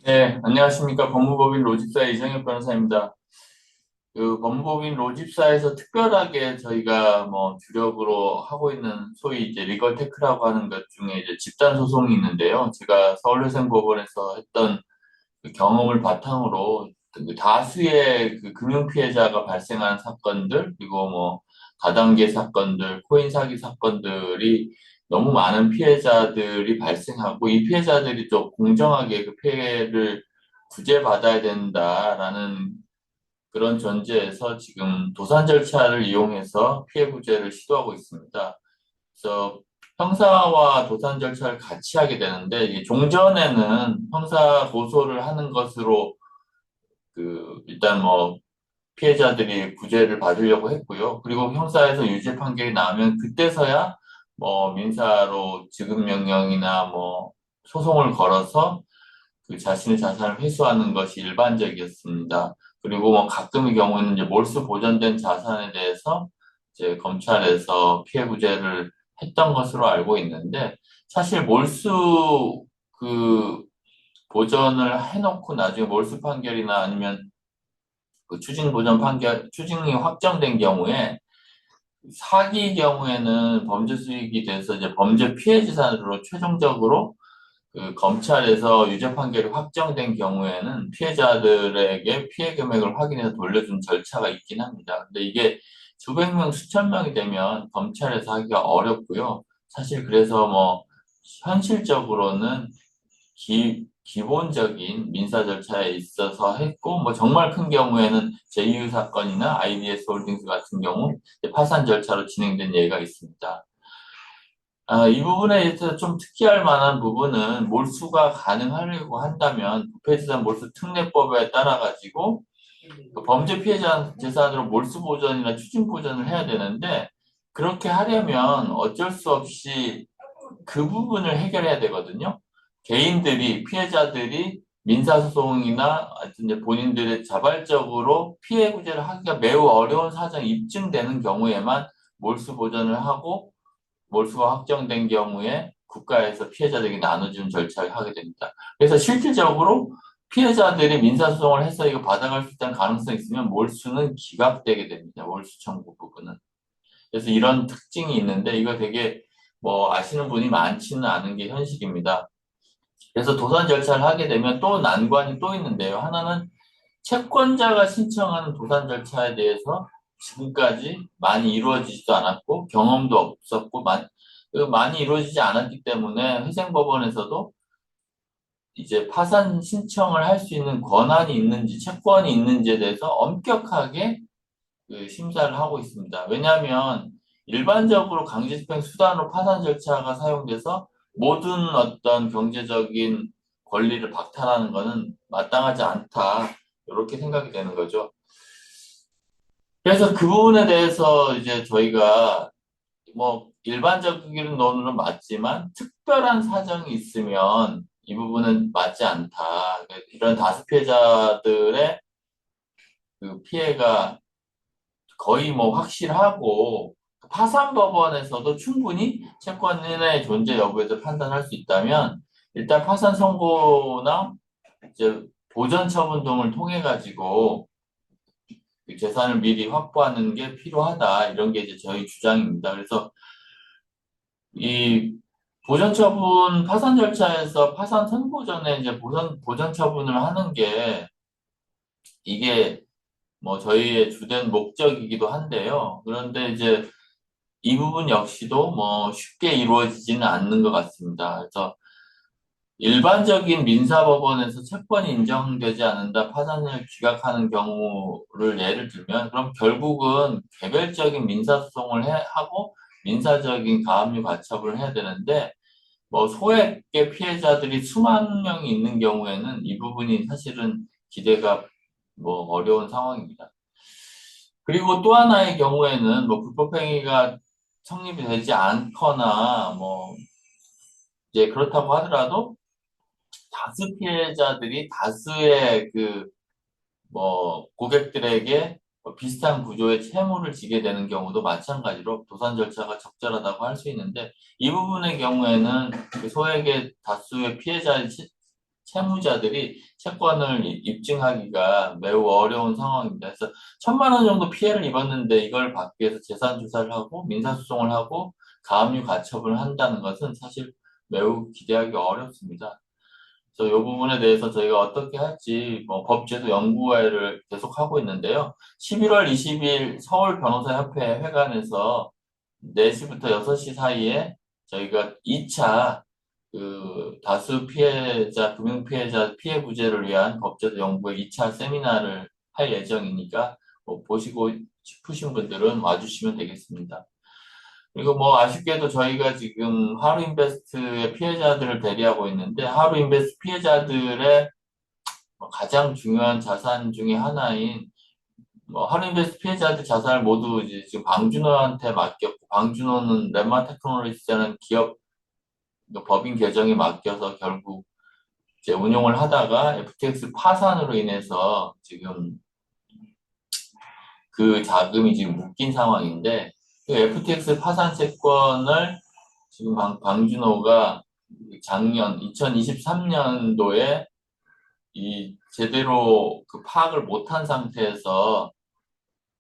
네, 안녕하십니까. 법무법인 로집사의 이정엽 변호사입니다. 법무법인 로집사에서 특별하게 저희가 뭐 주력으로 하고 있는 소위 이제 리걸 테크라고 하는 것 중에 이제 집단 소송이 있는데요. 제가 서울회생법원에서 했던 그 경험을 바탕으로 그 다수의 그 금융 피해자가 발생한 사건들, 그리고 뭐 다단계 사건들, 코인 사기 사건들이 너무 많은 피해자들이 발생하고 이 피해자들이 좀 공정하게 그 피해를 구제받아야 된다라는 그런 전제에서 지금 도산 절차를 이용해서 피해 구제를 시도하고 있습니다. 그래서 형사와 도산 절차를 같이 하게 되는데 이게 종전에는 형사 고소를 하는 것으로 일단 뭐 피해자들이 구제를 받으려고 했고요. 그리고 형사에서 유죄 판결이 나오면 그때서야 뭐 민사로 지급 명령이나 뭐 소송을 걸어서 그 자신의 자산을 회수하는 것이 일반적이었습니다. 그리고 뭐 가끔의 경우에는 이제 몰수 보전된 자산에 대해서 이제 검찰에서 피해 구제를 했던 것으로 알고 있는데 사실 몰수 그 보전을 해놓고 나중에 몰수 판결이나 아니면 그 추징 보전 판결, 추징이 확정된 경우에 사기 경우에는 범죄 수익이 돼서 이제 범죄 피해 지산으로 최종적으로 그 검찰에서 유죄 판결이 확정된 경우에는 피해자들에게 피해 금액을 확인해서 돌려준 절차가 있긴 합니다. 근데 이게 수백 명, 수천 명이 되면 검찰에서 하기가 어렵고요. 사실 그래서 뭐 현실적으로는 기본적인 민사 절차에 있어서 했고, 뭐 정말 큰 경우에는 제이유 사건이나 IDS 홀딩스 같은 경우 파산 절차로 진행된 예가 있습니다. 이 부분에 대해서 좀 특히할 만한 부분은 몰수가 가능하려고 한다면 부패재산 몰수 특례법에 따라 가지고 그 범죄 피해자 재산으로 몰수 보전이나 추징 보전을 해야 되는데 그렇게 하려면 어쩔 수 없이 그 부분을 해결해야 되거든요. 개인들이 피해자들이 민사소송이나 하여튼 이제 본인들의 자발적으로 피해 구제를 하기가 매우 어려운 사정이 입증되는 경우에만 몰수 보전을 하고 몰수가 확정된 경우에 국가에서 피해자들에게 나눠주는 절차를 하게 됩니다. 그래서 실질적으로 피해자들이 민사소송을 해서 이거 받아갈 수 있다는 가능성이 있으면 몰수는 기각되게 됩니다. 몰수 청구 부분은. 그래서 이런 특징이 있는데 이거 되게 뭐 아시는 분이 많지는 않은 게 현실입니다. 그래서 도산 절차를 하게 되면 또 난관이 또 있는데요. 하나는 채권자가 신청하는 도산 절차에 대해서 지금까지 많이 이루어지지도 않았고 경험도 없었고 많이 이루어지지 않았기 때문에 회생법원에서도 이제 파산 신청을 할 수 있는 권한이 있는지 채권이 있는지에 대해서 엄격하게 그 심사를 하고 있습니다. 왜냐하면 일반적으로 강제집행 수단으로 파산 절차가 사용돼서 모든 어떤 경제적인 권리를 박탈하는 것은 마땅하지 않다. 이렇게 생각이 되는 거죠. 그래서 그 부분에 대해서 이제 저희가 뭐 일반적인 논은 맞지만 특별한 사정이 있으면 이 부분은 맞지 않다. 이런 다수 피해자들의 그 피해가 거의 뭐 확실하고 파산법원에서도 충분히 채권인의 존재 여부에서 판단할 수 있다면 일단 파산 선고나 이제 보전 처분 등을 통해 가지고 그 재산을 미리 확보하는 게 필요하다 이런 게 이제 저희 주장입니다. 그래서 이 보전 처분 파산 절차에서 파산 선고 전에 이제 보전 처분을 하는 게 이게 뭐 저희의 주된 목적이기도 한데요. 그런데 이제 이 부분 역시도 뭐 쉽게 이루어지지는 않는 것 같습니다. 그래서 일반적인 민사법원에서 채권이 인정되지 않는다, 파산을 기각하는 경우를 예를 들면, 그럼 결국은 개별적인 민사소송을 하고 민사적인 가압류 가처분을 해야 되는데, 뭐 소액의 피해자들이 수만 명이 있는 경우에는 이 부분이 사실은 기대가 뭐 어려운 상황입니다. 그리고 또 하나의 경우에는 뭐 불법행위가 성립이 되지 않거나 뭐 이제 그렇다고 하더라도 다수 피해자들이 다수의 그 뭐 고객들에게 비슷한 구조의 채무를 지게 되는 경우도 마찬가지로 도산 절차가 적절하다고 할 수 있는데 이 부분의 경우에는 그 소액의 다수의 피해자의 채무자들이 채권을 입증하기가 매우 어려운 상황입니다. 그래서 1,000만 원 정도 피해를 입었는데 이걸 받기 위해서 재산 조사를 하고 민사소송을 하고 가압류 가처분을 한다는 것은 사실 매우 기대하기 어렵습니다. 그래서 이 부분에 대해서 저희가 어떻게 할지 법제도 연구회를 계속하고 있는데요. 11월 20일 서울 변호사협회 회관에서 4시부터 6시 사이에 저희가 2차 다수 피해자, 금융피해자 피해 구제를 위한 법제도 연구회 2차 세미나를 할 예정이니까 보시고 싶으신 분들은 와주시면 되겠습니다. 그리고 아쉽게도 저희가 지금 하루인베스트의 피해자들을 대리하고 있는데 하루인베스트 피해자들의 가장 중요한 자산 중에 하나인 하루인베스트 피해자들 자산을 모두 이제 지금 방준호한테 맡겼고 방준호는 렘마 테크놀로지라는 기업 법인 계정에 맡겨서 결국 이제 운용을 하다가 FTX 파산으로 인해서 지금 그 자금이 지금 묶인 상황인데 그 FTX 파산 채권을 지금 방준호가 작년 2023년도에 이 제대로 그 파악을 못한 상태에서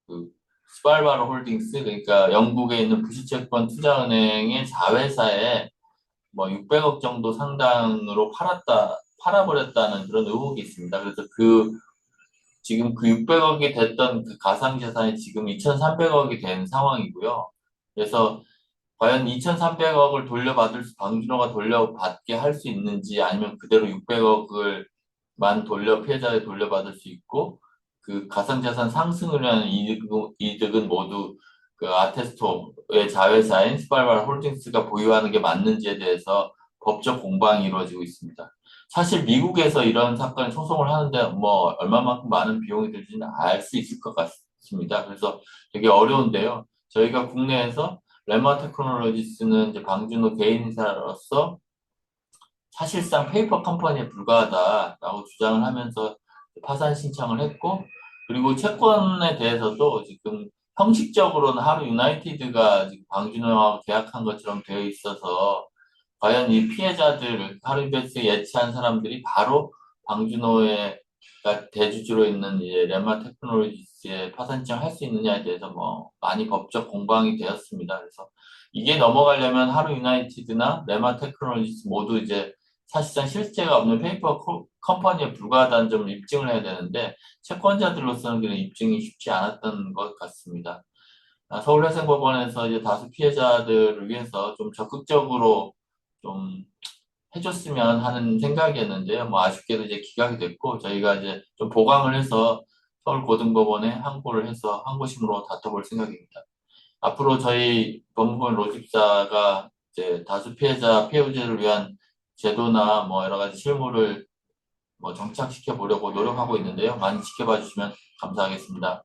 그 스발바로 홀딩스 그러니까 영국에 있는 부실채권 투자은행의 자회사에 600억 정도 상당으로 팔아버렸다는 그런 의혹이 있습니다. 그래서 지금 그 600억이 됐던 그 가상자산이 지금 2,300억이 된 상황이고요. 그래서 과연 2,300억을 방준호가 돌려받게 할 수 있는지 아니면 그대로 600억을만 피해자에 돌려받을 수 있고 그 가상자산 상승을 위한 이득은 모두 그 아테스토의 자회사인 스팔발 홀딩스가 보유하는 게 맞는지에 대해서 법적 공방이 이루어지고 있습니다. 사실 미국에서 이런 사건 소송을 하는데 얼마만큼 많은 비용이 들지는 알 수 있을 것 같습니다. 그래서 되게 어려운데요. 저희가 국내에서 레마 테크놀로지스는 이제 방준호 개인사로서 사실상 페이퍼 컴퍼니에 불과하다라고 주장을 하면서 파산 신청을 했고, 그리고 채권에 대해서도 지금 형식적으로는 하루 유나이티드가 지금 방준호하고 계약한 것처럼 되어 있어서 과연 이 피해자들, 하루이베스에 예치한 사람들이 바로 방준호의 대주주로 있는 이제 레마 테크놀로지스의 파산 신청을 할 수 있느냐에 대해서 많이 법적 공방이 되었습니다. 그래서 이게 넘어가려면 하루 유나이티드나 레마 테크놀로지스 모두 이제 사실상 실체가 없는 페이퍼 컴퍼니에 불과하다는 점을 입증을 해야 되는데 채권자들로서는 그런 입증이 쉽지 않았던 것 같습니다. 서울회생법원에서 이제 다수 피해자들을 위해서 좀 적극적으로 좀 해줬으면 하는 생각이었는데요. 아쉽게도 이제 기각이 됐고 저희가 이제 좀 보강을 해서 서울고등법원에 항고를 해서 항고심으로 다퉈볼 생각입니다. 앞으로 저희 법무부 로집사가 이제 다수 피해자 피해구제를 위한 제도나 여러 가지 실무를 정착시켜 보려고 노력하고 있는데요. 많이 지켜봐 주시면 감사하겠습니다.